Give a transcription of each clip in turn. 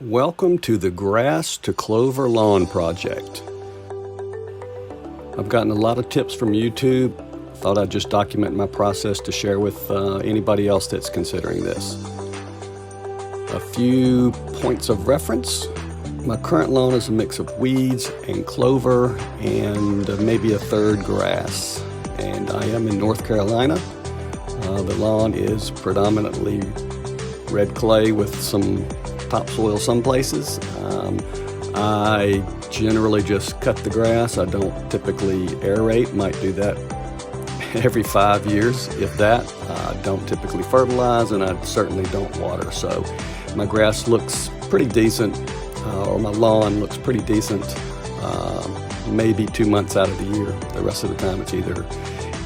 Welcome to the Grass to Clover Lawn Project. I've gotten a lot of tips from YouTube. Thought I'd just document my process to share with anybody else that's considering this. A few points of reference. My current lawn is a mix of weeds and clover and maybe a third grass. And I am in North Carolina. The lawn is predominantly red clay with some topsoil some places. I generally just cut the grass. I don't typically aerate. Might do that every 5 years, if that. I don't typically fertilize, and I certainly don't water. So my grass looks pretty decent, or my lawn looks pretty decent, maybe 2 months out of the year. The rest of the time it's either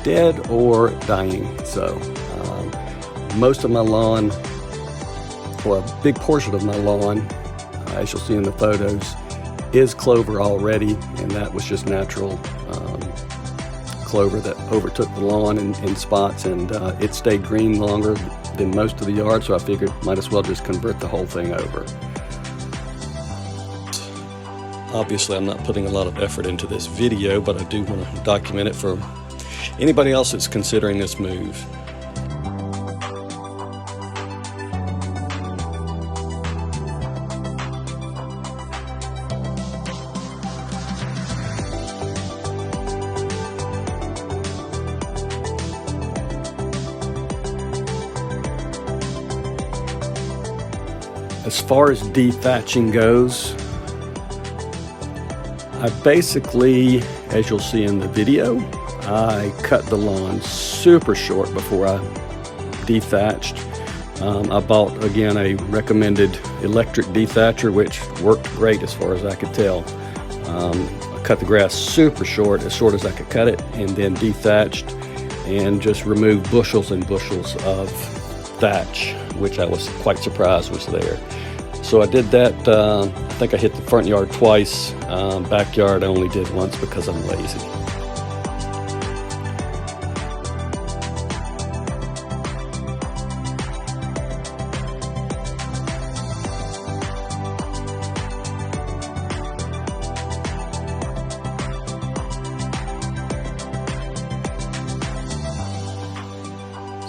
dead or dying. So most of my lawn, or a big portion of my lawn, as you'll see in the photos, is clover already, and that was just natural clover that overtook the lawn in spots, and it stayed green longer than most of the yard, so I figured might as well just convert the whole thing over. Obviously, I'm not putting a lot of effort into this video, but I do want to document it for anybody else that's considering this move. As far as dethatching goes, I basically, as you'll see in the video, I cut the lawn super short before I dethatched. I bought, again, a recommended electric dethatcher, which worked great as far as I could tell. I cut the grass super short, as short as I could cut it, and then dethatched and just removed bushels and bushels of thatch, which I was quite surprised was there. So I did that. I think I hit the front yard twice. Backyard I only did once because I'm lazy.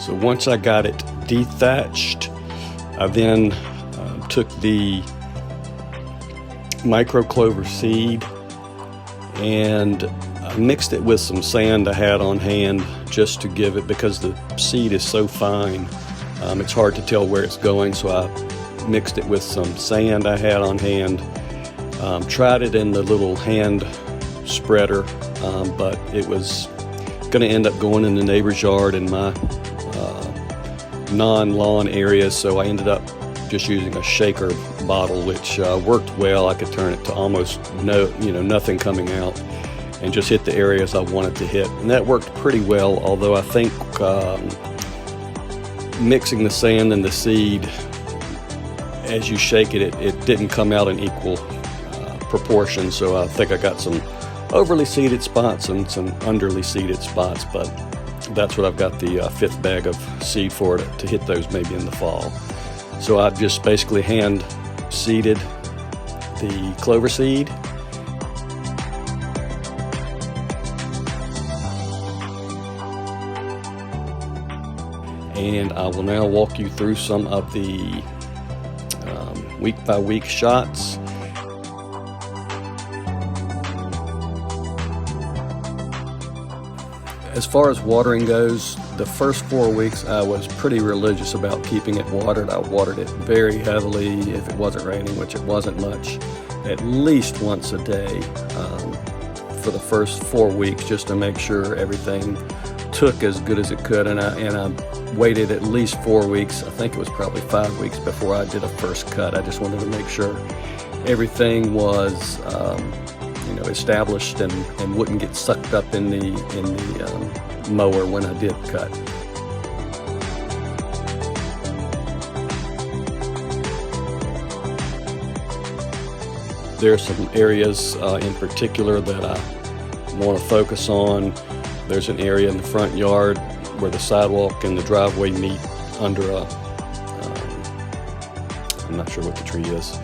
So once I got it dethatched, I then took the Microclover seed and I mixed it with some sand I had on hand just to give it, because the seed is so fine, it's hard to tell where it's going, so I mixed it with some sand I had on hand. Tried it in the little hand spreader, but it was going to end up going in the neighbor's yard in my non-lawn area, so I ended up just using a shaker bottle, which worked well. I could turn it to almost nothing coming out and just hit the areas I wanted to hit, and that worked pretty well. Although I think mixing the sand and the seed, as you shake it, it didn't come out in equal proportion, so I think I got some overly seeded spots and some underly seeded spots, but that's what I've got the fifth bag of seed for, to hit those maybe in the fall. So I've just basically hand seeded the clover seed. And I will now walk you through some of the week by week shots. As far as watering goes, the first 4 weeks I was pretty religious about keeping it watered. I watered it very heavily if it wasn't raining, which it wasn't much, at least once a day for the first 4 weeks, just to make sure everything took as good as it could. And I waited at least 4 weeks, I think it was probably 5 weeks, before I did a first cut. I just wanted to make sure everything was established and wouldn't get sucked up in the mower when I did cut. There are some areas in particular that I want to focus on. There's an area in the front yard where the sidewalk and the driveway meet under a, I'm not sure what the tree is,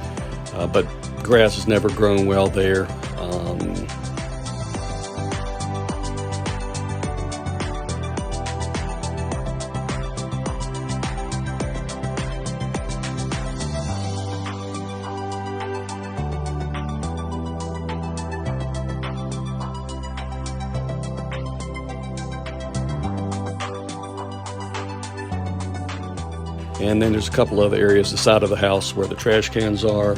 but grass has never grown well there. And then there's a couple other areas, the side of the house where the trash cans are.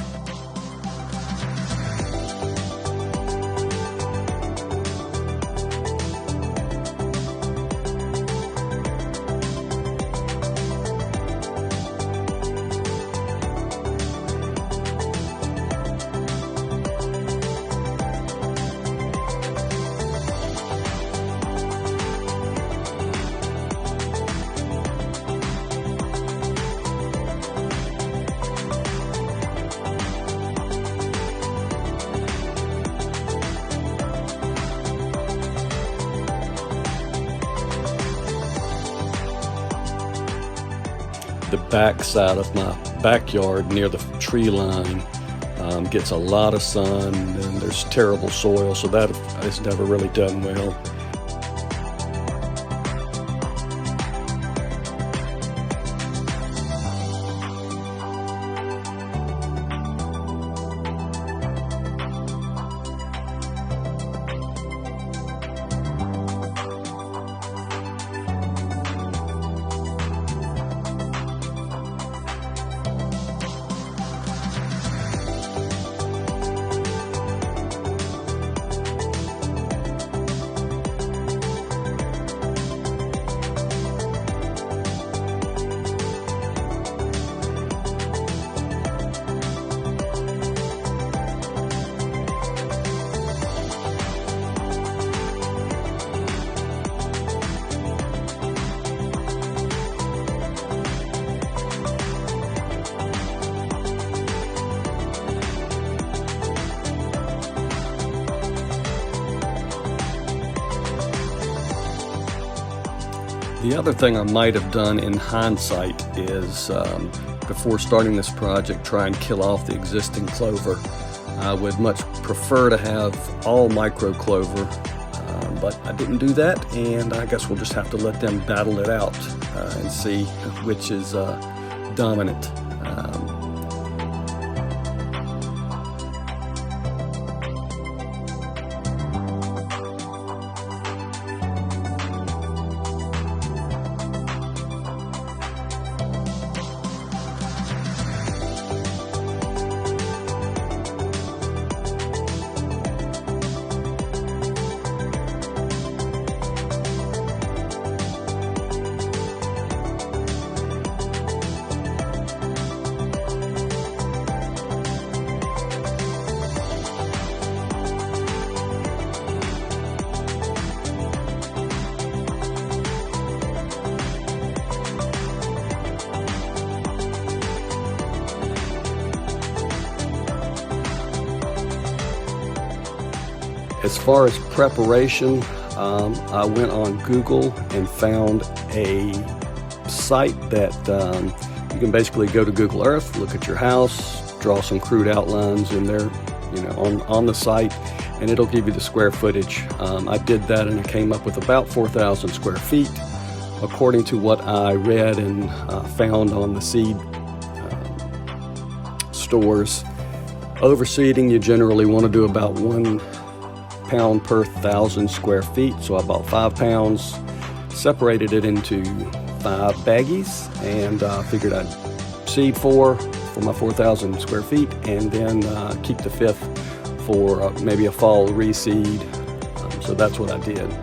The back side of my backyard near the tree line gets a lot of sun, and there's terrible soil, so that has never really done well. The other thing I might have done in hindsight is, before starting this project, try and kill off the existing clover. I would much prefer to have all microclover, but I didn't do that, and I guess we'll just have to let them battle it out and see which is dominant. As far as preparation, I went on Google and found a site that you can basically go to Google Earth, look at your house, draw some crude outlines in there, on the site, and it'll give you the square footage. I did that, and I came up with about 4,000 square feet, according to what I read and found on the seed stores. Overseeding, you generally want to do about 1 pound per 1,000 square feet, so I bought 5 pounds, separated it into 5 baggies, and figured I'd seed 4 for my 4,000 square feet, and then keep the 5th for maybe a fall reseed. So that's what I did.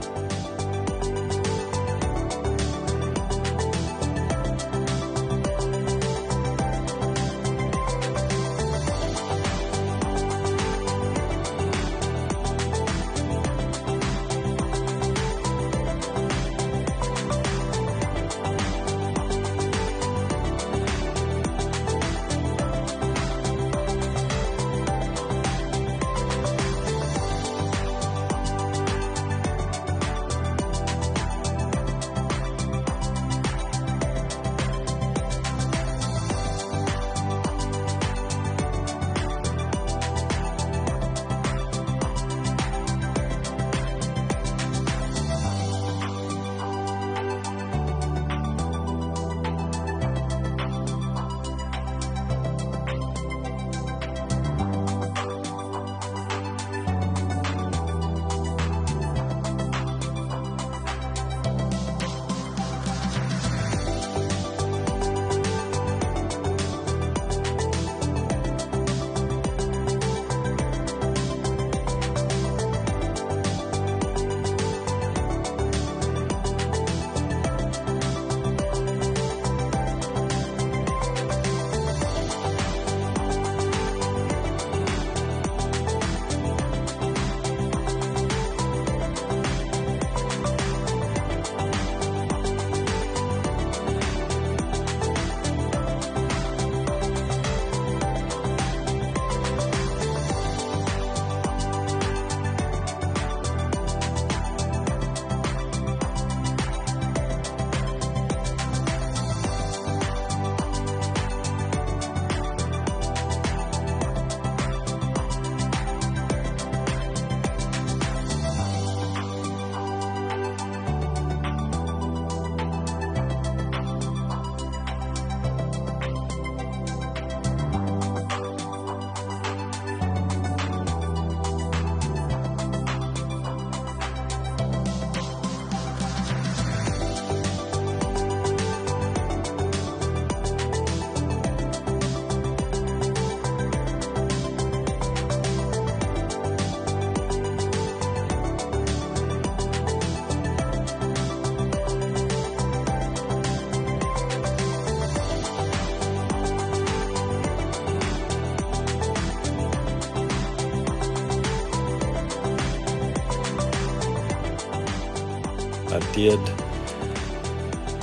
did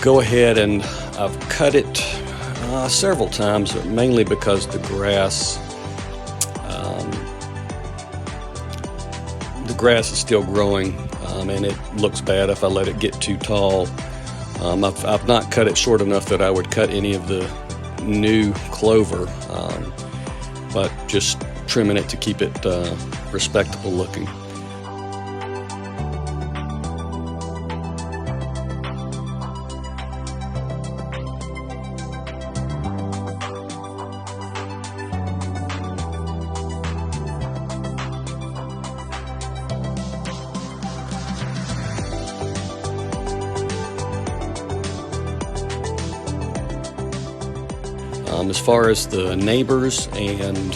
go ahead and I've cut it several times, mainly because the grass is still growing, and it looks bad if I let it get too tall. I've not cut it short enough that I would cut any of the new clover, but just trimming it to keep it respectable looking. As far as the neighbors and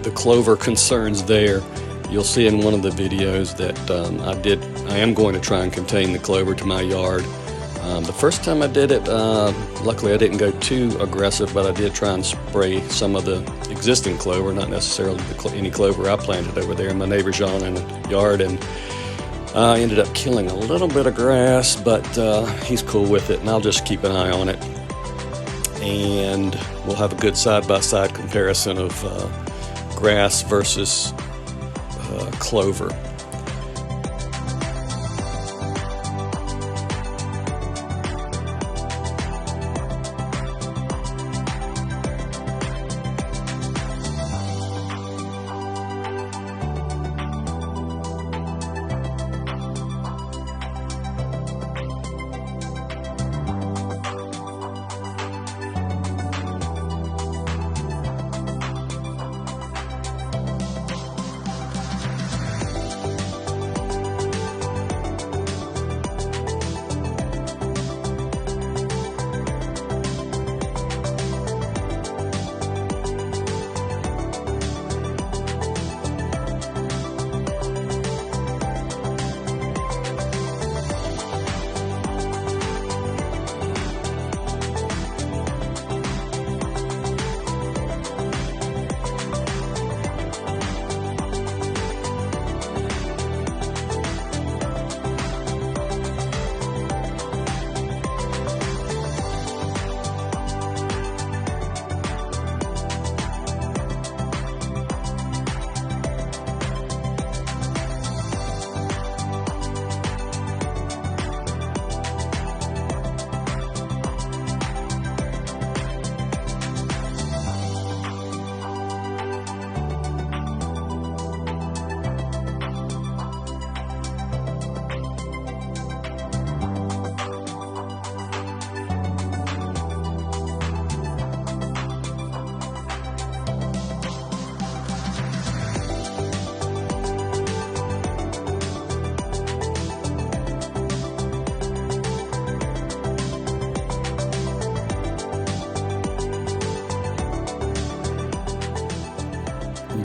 the clover concerns there, you'll see in one of the videos that I am going to try and contain the clover to my yard. The first time I did it, luckily I didn't go too aggressive, but I did try and spray some of the existing clover, not necessarily any clover I planted over there in my neighbor's yard, and I ended up killing a little bit of grass, but he's cool with it, and I'll just keep an eye on it. And we'll have a good side-by-side comparison of grass versus clover.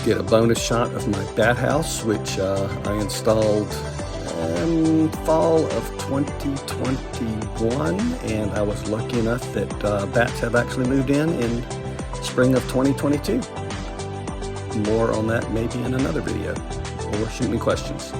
Get a bonus shot of my bat house, which I installed in fall of 2021, and I was lucky enough that bats have actually moved in spring of 2022. More on that maybe in another video, or shoot me questions.